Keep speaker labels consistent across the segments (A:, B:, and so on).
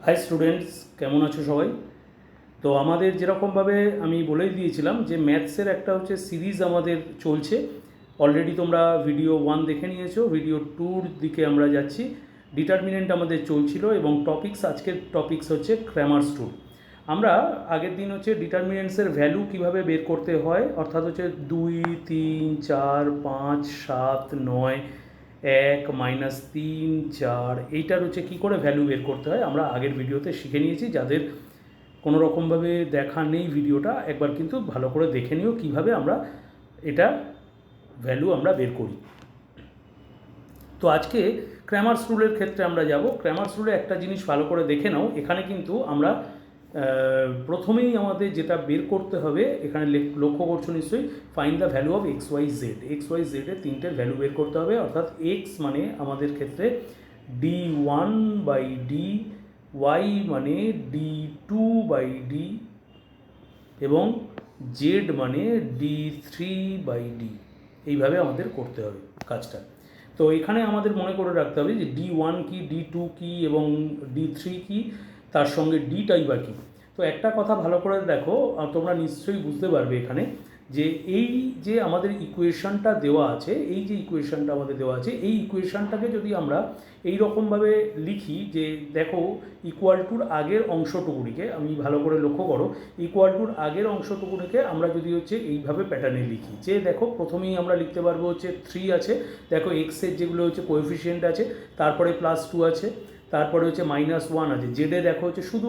A: High students, কেমন আছো সবাই? তো আমাদের যেরকমভাবে আমি বলেই দিয়েছিলাম যে ম্যাথসের একটা হচ্ছে সিরিজ আমাদের চলছে। অলরেডি তোমরা ভিডিও 1 দেখে নিয়েছো, ভিডিও 2-র দিকে আমরা যাচ্ছি। ডিটারমিনেন্ট আমাদের চলছিল এবং আজকের টপিকস হচ্ছে ক্র্যামারস রুল। আমরা আগের দিন হচ্ছে ডিটারমিনেন্টসের ভ্যালু কিভাবে বের করতে হয়, অর্থাৎ হচ্ছে 2, 3, 4, 5, 7, 9, 1, -3, 4, এইটার হচ্ছে কী করে ভ্যালু বের করতে হয় আমরা আগের ভিডিওতে শিখে নিয়েছি। যাদের কোনো রকমভাবে দেখা নেই ভিডিওটা, একবার কিন্তু ভালো করে দেখে নিও কীভাবে আমরা এটা ভ্যালু আমরা বের করি। তো আজকে ক্র্যামারস রুলের ক্ষেত্রে আমরা যাব। ক্র্যামারস রুলে একটা জিনিস ভালো করে দেখে নাও, এখানে কিন্তু আমরা প্রথমেই আমাদের যেটা বের করতে হবে, এখানে লক্ষ্য করছো নিশ্চয়ই, find the value of x y z. X y জেডের তিনটের ভ্যালু বের করতে হবে, অর্থাৎ এক্স মানে আমাদের ক্ষেত্রে d1/d, ওয়াই মানে d2/d এবং জেড মানে d3/d। এইভাবে আমাদের করতে হবে কাজটা। তো এখানে আমাদের মনে করে রাখতে হবে যে d1 কি, d2 কি এবং d3 কি, তার সঙ্গে dটাই বা কী। তো একটা কথা ভালো করে দেখো, তোমরা নিশ্চয়ই বুঝতে পারবে এখানে যে এই যে আমাদের ইকুয়েশনটা দেওয়া আছে, এই যে ইকুয়েশনটা আমাদের দেওয়া আছে, এই ইকুয়েশনটাকে যদি আমরা এই রকমভাবে লিখি যে দেখো ইকুয়াল টুর আগের অংশটুকুনিকে, আমি ভালো করে লক্ষ্য করো, ইকুয়াল টুর আগের অংশটুকুনিকে আমরা যদি হচ্ছে এইভাবে প্যাটার্নে লিখি যে দেখো প্রথমেই আমরা লিখতে পারবো হচ্ছে 3 আছে, দেখো এক্সের যেগুলো হচ্ছে কোএফিসিয়েন্ট আছে, তারপরে +2 আছে, তারপরে হচ্ছে -1 আছে, জেডে দেখো হচ্ছে শুধু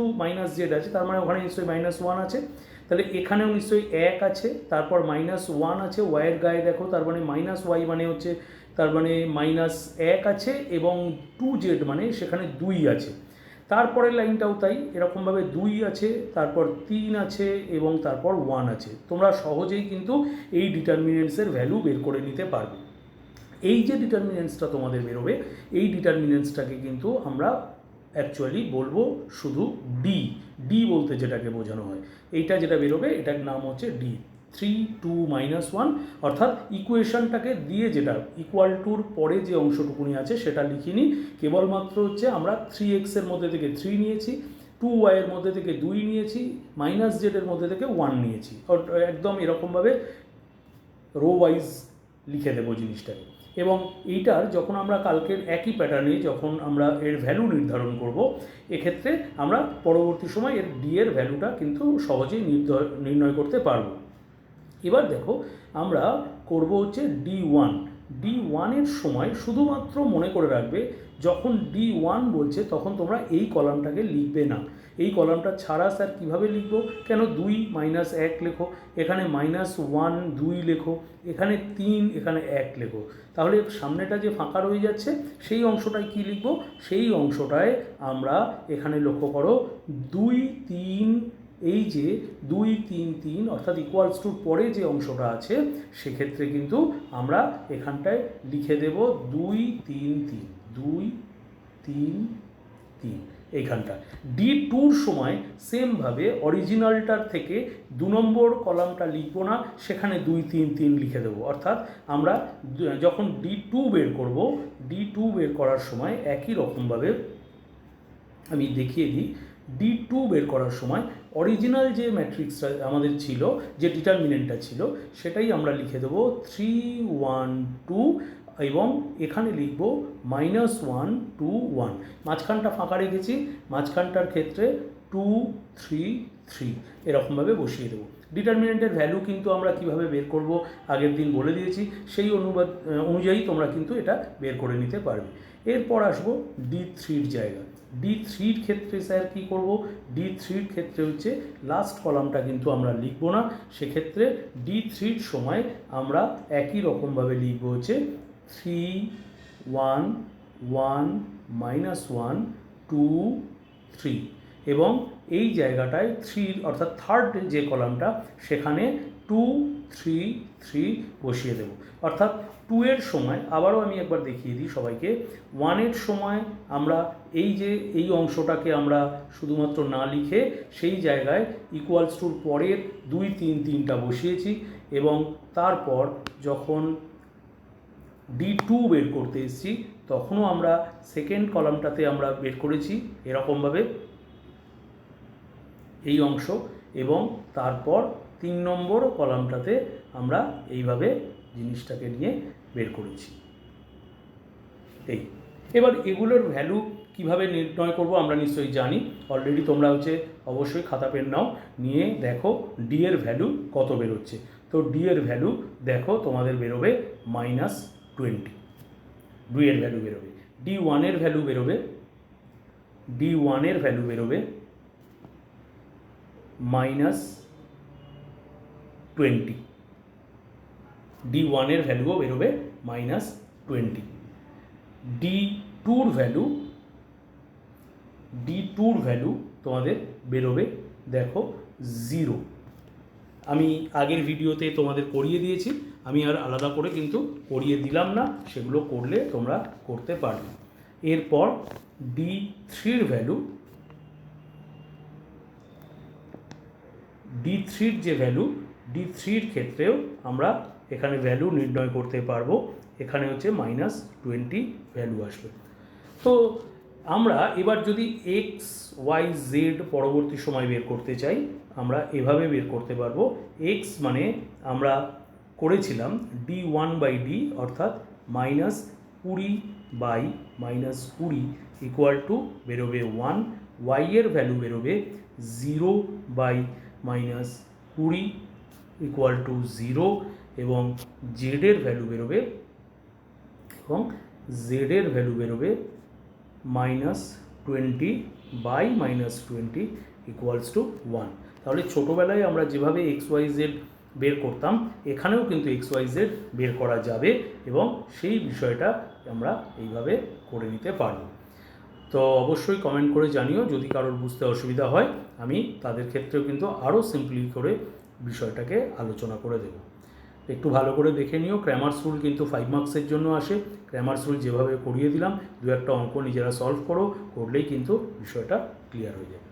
A: -z আছে, তার মানে ওখানে নিশ্চয়ই -1 আছে, তাহলে এখানেও নিশ্চয়ই 1 আছে, তারপর -1 আছে, ওয়াইয়ের গায়ে দেখো তার মানে -y মানে হচ্ছে তার মানে -1 আছে এবং 2z মানে সেখানে 2 আছে। তারপরের লাইনটাও তাই, এরকমভাবে 2 আছে, তারপর 3 আছে এবং তারপর 1 আছে। তোমরা সহজেই কিন্তু এই ডিটারমিনেন্টসের ভ্যালু বের করে নিতে পারবে। এই যে ডিটারমিনেন্টসটা তোমাদের বেরোবে, এই ডিটারমিনেন্টসটাকে কিন্তু আমরা অ্যাকচুয়ালি বলবো শুধু ডি। ডি বলতে যেটাকে বোঝানো হয়, এইটা যেটা বেরোবে এটার নাম হচ্ছে ডি, 3, 2, -1, অর্থাৎ ইকুয়েশনটাকে দিয়ে যেটা ইকুয়াল টুর পরে যে অংশটুকুনি আছে সেটা লিখিনি, কেবলমাত্র হচ্ছে আমরা 3x এর মধ্যে থেকে 3 নিয়েছি, 2y এর মধ্যে থেকে 2 নিয়েছি, -z এর মধ্যে থেকে 1 নিয়েছি, একদম এরকমভাবে রো ওয়াইজ লিখে দেবো জিনিসটাকে। এবং এইটার যখন আমরা কালকের একই প্যাটার্নে যখন আমরা এর ভ্যালু নির্ধারণ করব, এক্ষেত্রে আমরা পরবর্তী সময় এর ডি এর ভ্যালুটা কিন্তু সহজেই নির্ণয় করতে পারব। এবার দেখো আমরা করব হচ্ছে d1। d1-এর সময় শুধুমাত্র মনে করে রাখবে, যখন d1 বলছে তখন তোমরা এই কলামটাকে লিখবে না। এই কলামটা ছাড়া স্যার কীভাবে লিখবো, কেন 2 -1 লেখো, এখানে -1 2 লেখো, এখানে 3, এখানে 1 লেখো, তাহলে সামনেটা যে ফাঁকা রয়ে যাচ্ছে সেই অংশটায় কি লিখবো, সেই অংশটায় আমরা এখানে লক্ষ্য করো 2 3, এই যে 2 3 3 অর্থাৎ ইকুয়ালস টুর পরে যে অংশটা আছে সেক্ষেত্রে কিন্তু আমরা এখানটায় লিখে দেব 2 3 3, 2 3 3 এইখানটা। d2-র সময় সেমভাবে অরিজিনালটার থেকে 2 নম্বর কলামটা লিখবো না, সেখানে 2 3 3 লিখে দেবো। অর্থাৎ আমরা যখন d2 বের করব, d2 বের করার সময় একই রকমভাবে আমি দেখিয়ে দিই। d2 বের করার সময় অরিজিনাল যে ম্যাট্রিক্সটা আমাদের ছিল, যে ডিটারমিনেন্টটা ছিল, সেটাই আমরা লিখে দেবো 3 1 2 এবং এখানে লিখব -1 2 1, মাঝখানটা ফাঁকা রেখেছি, মাঝখানটার ক্ষেত্রে 2 3 3 এরকমভাবে বসিয়ে দেবো। ডিটারমিনেন্টের ভ্যালু কিন্তু আমরা কিভাবে বের করব আগের দিন বলে দিয়েছি, সেই অনুযায়ী তোমরা কিন্তু এটা বের করে নিতে পারবে। এরপর আসবো d3-র জায়গা। d3-র ক্ষেত্রে স্যার কী করব, d3-র ক্ষেত্রে হচ্ছে লাস্ট কলামটা কিন্তু আমরা লিখব না, সেক্ষেত্রে d3-র সময় আমরা একই রকমভাবে লিখব হচ্ছে 3 1 1 -1 2 3 এবং এই জায়গাটায় 3 অর্থাৎ থার্ড যে কলামটা সেখানে 2 3 3 বসিয়ে দেব। অর্থাৎ 2-এর সময় আবারও আমি একবার দেখিয়ে দিই সবাইকে, 1-এর সময় আমরা এই অংশটাকে আমরা শুধুমাত্র না লিখে সেই জায়গায় ইকুয়ালস টুর পরের 2 3 3টা বসিয়েছি এবং তারপর যখন d2 বের করতে এসেছি তখনও আমরা সেকেন্ড কলামটাতে আমরা বের করেছি এরকমভাবে এই অংশ, এবং তারপর 3 নম্বর কলামটাতে আমরা এইভাবে জিনিসটাকে নিয়ে বের করেছি। এই এবার এগুলোর ভ্যালু কিভাবে নির্ণয় করব আমরা নিশ্চয়ই জানি, অলরেডি তোমরা অবশ্যই খাতা পেন নাও, নিয়ে দেখো ডি এর ভ্যালু কত বেরোচ্ছে। তো ডি এর ভ্যালু দেখো তোমাদের বেরোবে -20, ডি এর ভ্যালু বেরোবে। ডি ওয়ানের ভ্যালু বেরোবে -20, ডি ওয়ানের ভ্যালুও বেরোবে -20। ডি টুর ভ্যালু তোমাদের বেরোবে দেখো 0। আমি আগের ভিডিওতে তোমাদের করিয়ে দিয়েছি, আমি আর আলাদা করে কিন্তু করিয়ে দিলাম না, সেগুলো করলে তোমরা করতে পারবে। এরপর ডি থ্রির যে ভ্যালু, ডি থ্রির ক্ষেত্রেও আমরা এখানে ভ্যালু নির্ণয় করতে পারবো। এখানে -20 ভ্যালু আসবে। তো আমরা এবার যদি এক্স ওয়াই জেড পরবর্তী সময় বের করতে চাই, আমরা এভাবে বের করতে পারবো। এক্স মানে আমরা করেছিলাম d1/d, অর্থাৎ -20/-20 বেরোবে 1, ওয়াই এর ভ্যালু বেরোবে 0/-20 0, এবং জেড এর ভ্যালু বেরোবে -20/-20 1। তাহলে ছোটোবেলায় আমরা যেভাবে XYZ বের করতাম, এখানেও কিন্তু XYZ বের করা যাবে, এবং সেই বিষয়টা আমরা এইভাবে করে নিতে পারব। তো অবশ্যই কমেন্ট করে জানিও যদি কারোর বুঝতে অসুবিধা হয়, আমি তাদের ক্ষেত্রেও কিন্তু আরও সিম্পলি করে বিষয়টাকে আলোচনা করে দেব। একটু ভালো করে দেখে নিও, ক্র্যামার্স রুল কিন্তু 5 মার্কসের জন্য আসে। ক্র্যামার্স রুল যেভাবে করিয়ে দিলাম, 2-1 অঙ্ক নিজেরা সলভ করলেই কিন্তু বিষয়টা ক্লিয়ার হয়ে যাবে।